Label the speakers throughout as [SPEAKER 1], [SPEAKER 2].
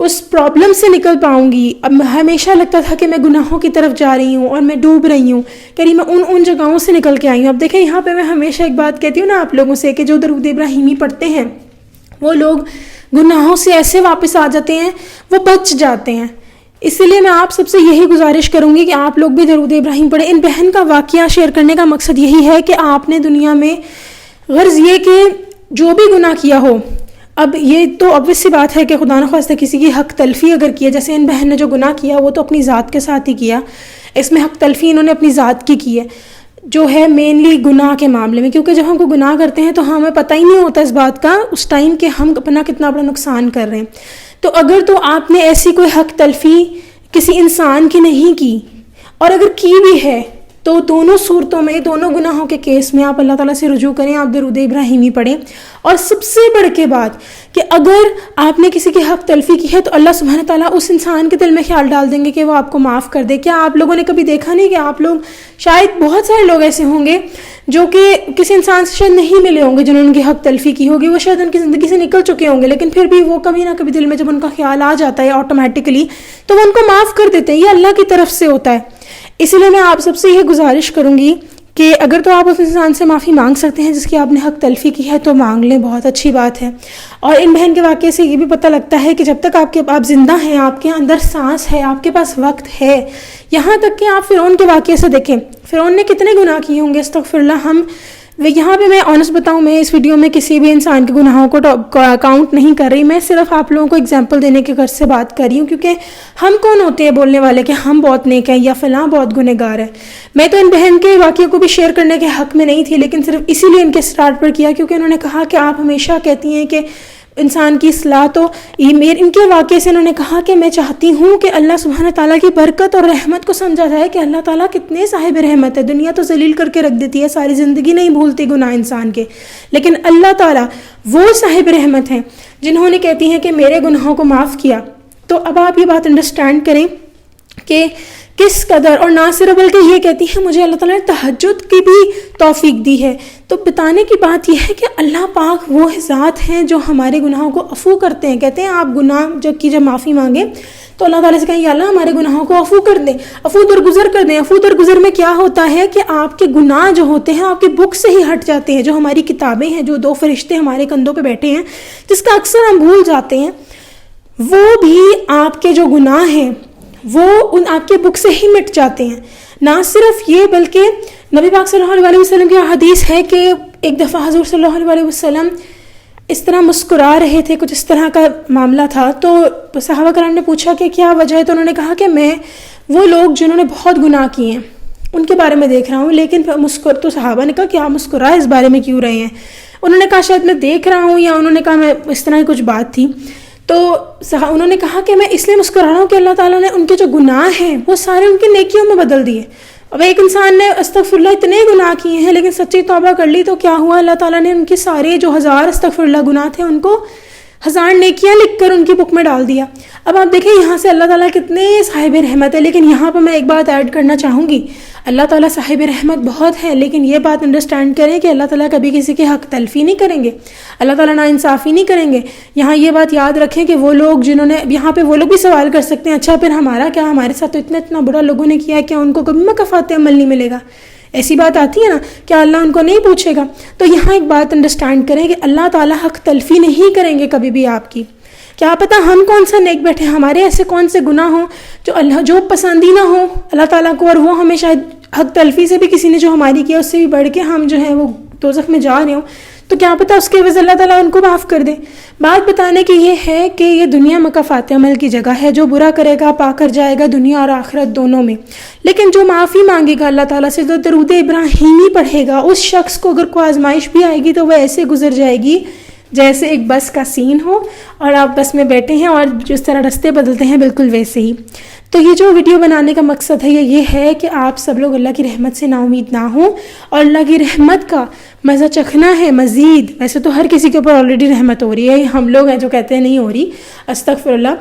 [SPEAKER 1] اس problem سے نکل پاؤں گی. اب ہمیشہ لگتا تھا کہ میں گناہوں کی طرف جا رہی ہوں اور میں ڈوب رہی ہوں, کہیں میں ان جگہوں سے نکل کے آئی ہوں. اب دیکھیں یہاں پہ میں ہمیشہ ایک بات کہتی ہوں نا آپ لوگوں سے کہ جو درود ابراہیمی پڑھتے ہیں وہ لوگ گناہوں سے ایسے واپس آ جاتے ہیں, وہ بچ جاتے ہیں. اسی لیے میں آپ سب سے یہی گزارش کروں گی کہ آپ لوگ بھی درود ابراہیم پڑھیں. ان بہن کا واقعہ شیئر کرنے کا مقصد یہی ہے کہ آپ نے دنیا میں غرض یہ کہ جو بھی گناہ کیا ہو, اب یہ تو obvious سی بات ہے کہ خدا نخواستہ کسی کی حق تلفی اگر کیا, جیسے ان بہن نے جو گناہ کیا وہ تو اپنی ذات کے ساتھ ہی کیا, اس میں حق تلفی انہوں نے اپنی ذات کی ہے جو ہے مینلی گناہ کے معاملے میں, کیونکہ جب ہم کو گناہ کرتے ہیں تو ہمیں پتہ ہی نہیں ہوتا اس بات کا اس ٹائم کہ ہم اپنا کتنا بڑا نقصان کر رہے ہیں. تو اگر تو آپ نے ایسی کوئی حق تلفی کسی انسان کی نہیں کی, اور اگر کی بھی ہے تو دونوں صورتوں میں, دونوں گناہوں کے کیس میں آپ اللہ تعالیٰ سے رجوع کریں, آپ درود ابراہیمی پڑھیں. اور سب سے بڑھ کے بات کہ اگر آپ نے کسی کی حق تلفی کی ہے تو اللہ سبحانہ تعالیٰ اس انسان کے دل میں خیال ڈال دیں گے کہ وہ آپ کو معاف کر دے. کیا آپ لوگوں نے کبھی دیکھا نہیں کہ آپ لوگ, شاید بہت سارے لوگ ایسے ہوں گے جو کہ کسی انسان سے شاید نہیں ملے ہوں گے جنہوں نے ان کی حق تلفی کی ہوگی, وہ شاید ان کی زندگی سے نکل چکے ہوں گے, لیکن پھر بھی وہ کبھی نہ کبھی دل میں جب ان کا خیال آ جاتا ہے آٹومیٹکلی تو وہ ان کو معاف کر دیتے ہیں. یہ اللہ کی طرف سے ہوتا ہے. اسی لیے میں آپ سب سے یہ گزارش کروں گی کہ اگر تو آپ اس انسان سے معافی مانگ سکتے ہیں جس کی آپ نے حق تلفی کی ہے تو مانگ لیں, بہت اچھی بات ہے. اور ان بہن کے واقعے سے یہ بھی پتہ لگتا ہے کہ جب تک آپ زندہ ہیں, آپ کے اندر سانس ہے, آپ کے پاس وقت ہے, یہاں تک کہ آپ فرعون کے واقعے سے دیکھیں, فرعون نے کتنے گناہ کیے ہوں گے, استغفر اللہ. ہم یہاں پہ میں آنیسٹ بتاؤں, میں اس ویڈیو میں کسی بھی انسان کے گناہوں کو کاؤنٹ نہیں کر رہی, میں صرف آپ لوگوں کو اگزامپل دینے کے غرض سے بات کر رہی ہوں, کیونکہ ہم کون ہوتے ہیں بولنے والے کہ ہم بہت نیک ہیں یا فلاں بہت گنہگار ہے. میں تو ان بہن کے واقعے کو بھی شیئر کرنے کے حق میں نہیں تھی, لیکن صرف اسی لیے ان کے اسٹارٹ پر کیا کیونکہ انہوں نے کہا کہ آپ ہمیشہ کہتی ہیں کہ انسان کی اصلاح, تو ان کے واقعے سے انہوں نے کہا کہ میں چاہتی ہوں کہ اللہ سبحانہ تعالیٰ کی برکت اور رحمت کو سمجھا جائے کہ اللہ تعالیٰ کتنے صاحب رحمت ہے. دنیا تو ذلیل کر کے رکھ دیتی ہے, ساری زندگی نہیں بھولتی گناہ انسان کے, لیکن اللہ تعالیٰ وہ صاحب رحمت ہیں جنہوں نے کہتی ہیں کہ میرے گناہوں کو معاف کیا. تو اب آپ یہ بات انڈرسٹینڈ کریں کہ کس قدر, اور نہ صرف بلکہ یہ کہتی ہیں مجھے اللہ تعالیٰ نے تہجد کی بھی توفیق دی ہے. تو بتانے کی بات یہ ہے کہ اللہ پاک وہ ذات ہیں جو ہمارے گناہوں کو عفو کرتے ہیں. کہتے ہیں آپ گناہ جب معافی مانگیں تو اللہ تعالیٰ سے کہیں یا اللہ ہمارے گناہوں کو عفو کر دیں, عفو درگزر کر دیں. عفو درگزر میں کیا ہوتا ہے کہ آپ کے گناہ جو ہوتے ہیں آپ کی بک سے ہی ہٹ جاتے ہیں. جو ہماری کتابیں ہیں, جو 2 فرشتے ہمارے کندھوں پہ بیٹھے ہیں جس کا اکثر ہم بھول جاتے ہیں, وہ بھی آپ کے جو گناہ ہیں وہ آپ کے بک سے ہی مٹ جاتے ہیں. نہ صرف یہ بلکہ نبی پاک صلی اللہ علیہ وسلم کی حدیث ہے کہ ایک دفعہ حضور صلی اللہ علیہ وسلم اس طرح مسکرا رہے تھے, کچھ اس طرح کا معاملہ تھا, تو صحابہ کرام نے پوچھا کہ کیا وجہ ہے, تو انہوں نے کہا کہ میں وہ لوگ جنہوں نے بہت گناہ کیے ہیں ان کے بارے میں دیکھ رہا ہوں, لیکن تو صحابہ نے کہا کہ آپ مسکرا اس بارے میں کیوں رہے ہیں. انہوں نے کہا شاید میں دیکھ رہا ہوں, یا انہوں نے کہا میں اس طرح کی کچھ بات تھی. تو انہوں نے کہا کہ میں اس لیے مسکرا رہا ہوں کہ اللہ تعالیٰ نے ان کے جو گناہ ہیں وہ سارے ان کی نیکیوں میں بدل دیے. اب ایک انسان نے استغفر اللہ اتنے گناہ کیے ہیں لیکن سچی توبہ کر لی تو کیا ہوا, اللہ تعالیٰ نے ان کے سارے جو 1000 استغفر اللہ گناہ تھے ان کو 1000 نیکیاں لکھ کر ان کی بک میں ڈال دیا. اب آپ دیکھیں یہاں سے اللہ تعالیٰ کتنے صاحب رحمت ہے. لیکن یہاں پہ میں ایک بات ایڈ کرنا چاہوں گی, اللہ تعالیٰ صاحب رحمت بہت ہے, لیکن یہ بات انڈرسٹینڈ کریں کہ اللہ تعالیٰ کبھی کسی کے حق تلفی نہیں کریں گے, اللہ تعالیٰ ناانصافی نہیں کریں گے. یہاں یہ بات یاد رکھیں کہ وہ لوگ جنہوں نے, یہاں پہ وہ لوگ بھی سوال کر سکتے ہیں اچھا پھر ہمارا کیا, ہمارے ساتھ تو اتنا برا لوگوں نے کیا ہے, کیا ان کو کبھی مکافات عمل نہیں ملے گا؟ ایسی بات آتی ہے نا, کیا اللہ ان کو نہیں پوچھے گا؟ تو یہاں ایک بات انڈرسٹینڈ کریں کہ اللہ تعالیٰ حق تلفی نہیں کریں گے کبھی بھی آپ کی. کیا پتہ ہم کون سا نیک بیٹھے, ہمارے ایسے کون سے گناہ ہوں جو پسندیدہ ہوں اللہ تعالیٰ کو, اور وہ ہمیں شاید حق تلفی سے بھی کسی نے جو ہماری کیا اس سے بھی بڑھ کے ہم جو ہیں وہ دوزخ میں جا رہے ہوں, تو کیا پتہ اس کے عوض اللہ تعالیٰ ان کو معاف کر دے. بات بتانے کی یہ ہے کہ یہ دنیا مکافات عمل کی جگہ ہے, جو برا کرے گا پا کر جائے گا دنیا اور آخرت دونوں میں. لیکن جو معافی مانگے گا اللہ تعالیٰ سے, جو درود ابراہیمی پڑھے گا, اس شخص کو اگر کوئی آزمائش بھی آئے گی تو وہ ایسے گزر جائے گی جیسے ایک بس کا سین ہو اور آپ بس میں بیٹھے ہیں اور جس طرح راستے بدلتے ہیں بالکل ویسے ہی. تو یہ جو ویڈیو بنانے کا مقصد ہے یہ ہے کہ آپ سب لوگ اللہ کی رحمت سے نا امید نہ ہوں, اور اللہ کی رحمت کا مزہ چکھنا ہے مزید. ویسے تو ہر کسی کے اوپر آلریڈی رحمت ہو رہی ہے, ہم لوگ ہیں جو کہتے ہیں نہیں ہو رہی, استغفر اللہ.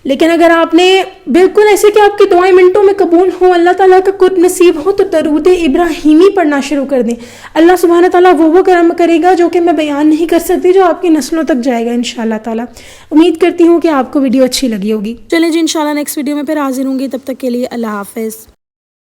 [SPEAKER 1] لیکن اگر آپ نے بالکل ایسے کہ آپ کی دعائیں منٹوں میں قبول ہوں، اللہ تعالیٰ کا قرب نصیب ہو، تو درود ابراہیمی پڑھنا شروع کر دیں. اللہ سبحانہ تعالیٰ وہ کرم کرے گا جو کہ میں بیان نہیں کر سکتی، جو آپ کی نسلوں تک جائے گا انشاءاللہ تعالیٰ. امید کرتی ہوں کہ آپ کو ویڈیو اچھی لگی ہوگی. چلیں جی، انشاءاللہ نیکسٹ ویڈیو میں پھر حاضر ہوں گی. تب تک کے لیے اللہ حافظ.